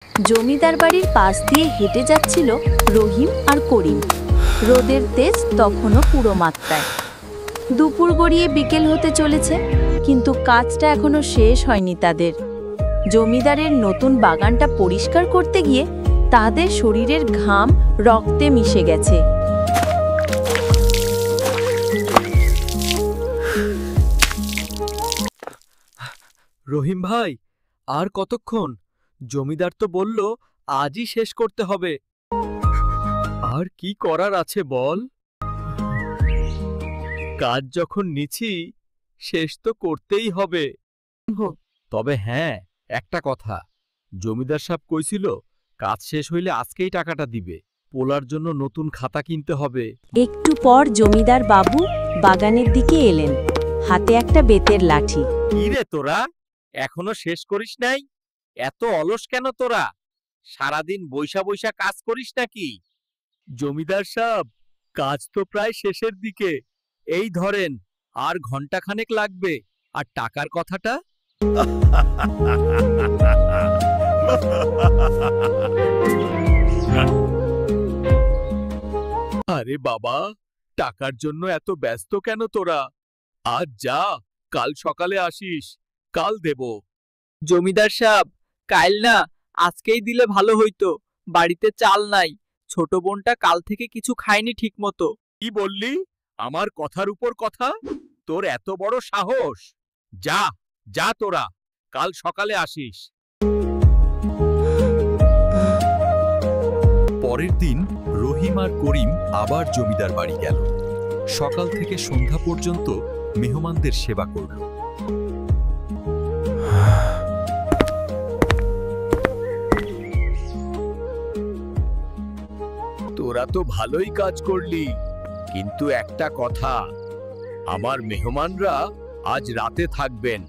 জমিদার বাড়ির পাশ দিয়ে হেঁটে যাচ্ছিল রহিম আর করিম। রোদের তেজ তখনও পুরো মাত্রায়। দুপুর গড়িয়ে বিকেল হতে চলেছে, কিন্তু কাজটা এখনো শেষ হয়নি তাদের। জমিদারের নতুন বাগানটা পরিষ্কার করতে গিয়ে তাদের শরীরের ঘাম রক্তে মিশে গেছে। রহিম ভাই, আর কতক্ষণ? জমিদার তো বলল আজই শেষ করতে হবে। আর কি করার আছে বল? কাজ যখন নিছি, শেষ তো করতেই হবে। তবে হ্যাঁ, একটা কথা, জমিদার সাহেব কইছিল কাজ শেষ হইলে আজকেই টাকাটা দিবে। পোলার জন্য নতুন খাতা কিনতে হবে। একটু পর জমিদার বাবু বাগানের দিকে এলেন, হাতে একটা বেতের লাঠি। কি রে তোরা, এখনো শেষ করিস নাই? এত অলস কেন তোরা? সারাদিন বৈশা বৈশা কাজ করিস নাকি? জমিদার সাহেব, কাজ তো প্রায় শেষের দিকে। এই ধরেন, আর ঘন্টাখানেক লাগবে। আর টাকার কথাটা? আরে বাবা, টাকার জন্য এত ব্যস্ত কেন তোরা? আজ যা, কাল সকালে আসিস, কাল দেব। জমিদার সাহেব, কাল না, আজকেই দিলে ভালো হইতো। বাড়িতে চাল নাই, ছোট বোনটা কাল থেকে কিছু খায়নি ঠিক মতো। কি বললি? আমার কথার উপর কথা? তোর এত বড় সাহস! যা যা, তোরা কাল সকালে আসিস। পরের দিন রহিম আর করিম আবার জমিদার বাড়ি গেল। সকাল থেকে সন্ধ্যা পর্যন্ত মেহমানদের সেবা করল। তোরা তো ভালোই কাজ করলি, কিন্তু একটা কথা, আমার মেহমানরা আজ রাতে থাকবেন।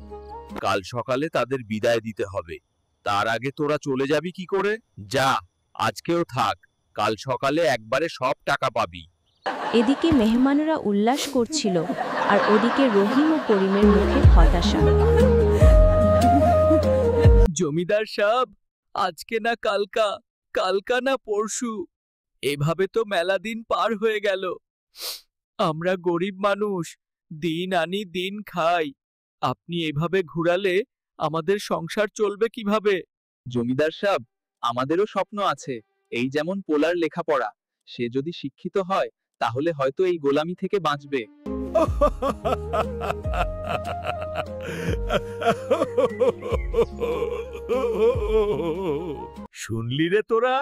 কাল সকালে তাদের বিদায় দিতে হবে। তার আগে তোরা চলে যাবি কি করে? যা, আজকেও থাক, কাল সকালে একবারে সব টাকা পাবি। এদিকে মেহমানরা উল্লাস করছিল, আর ওদিকে রহিম ও করিমের মুখে হতাশা। জমিদার সাহেব, আজকে না কালকা, কালকা না পরশু, এভাবে তো মেলা দিন পার হয়ে গেল। আমরা গরিব মানুষ, দিন আনি দিন খাই। আপনি এভাবে ঘুরালে আমাদের সংসার চলবে কিভাবে? জমিদার সাহেব, আমাদেরও স্বপ্ন আছে, এই যেমন পোলার লেখাপড়া। সে যদি শিক্ষিত হয়, তাহলে হয়তো এই গোলামি থেকে বাঁচবে। শুনলি রে তোরা,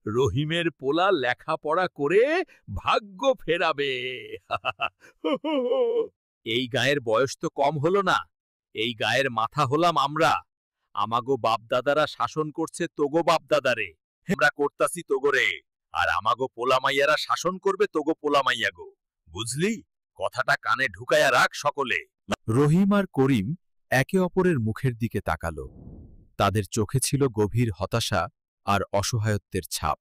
রহিমের পোলা লেখাপড়া করে ভাগ্য ফেরাবে। এই গায়ের বয়স তো কম হলো না, এই গায়ের মাথা হলাম আমরা। আমাগো বাপদাদারা শাসন করছে তোগো বাপদাদারে, আমরা করতাছি তোগরে। আর আমাগো পোলামাইয়ারা শাসন করবে তোগো পোলামাইয়াগো। বুঝলি? কথাটা কানে ঢুকায়া রাখ সকলে। রহিম আর করিম একে অপরের মুখের দিকে তাকালো। তাদের চোখে ছিল গভীর হতাশা আর অসহায়ত্বের ছাপ।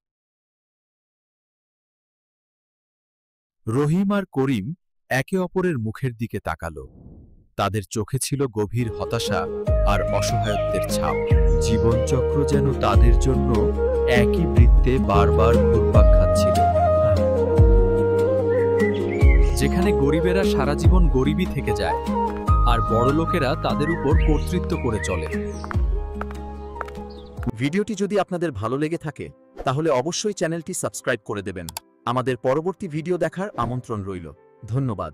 রহিম আর করিম একে অপরের মুখের দিকে তাকালো। তাদের চোখে ছিল গভীর হতাশা আর অসহায়ত্বের ছাপ। জীবনচক্র যেন তাদের জন্য একই বৃত্তে বারবার ঘুরপাক খাচ্ছিল। যেখানে গরিবেরা সারা জীবন গরিবই থেকে যায়, আর বড়লোকেরা তাদের উপর কর্তৃত্ব করে চলে। ভিডিওটি যদি আপনাদের ভালো লেগে থাকে, তাহলে অবশ্যই চ্যানেলটি সাবস্ক্রাইব করে দেবেন। আমাদের পরবর্তী ভিডিও দেখার আমন্ত্রণ রইল। ধন্যবাদ।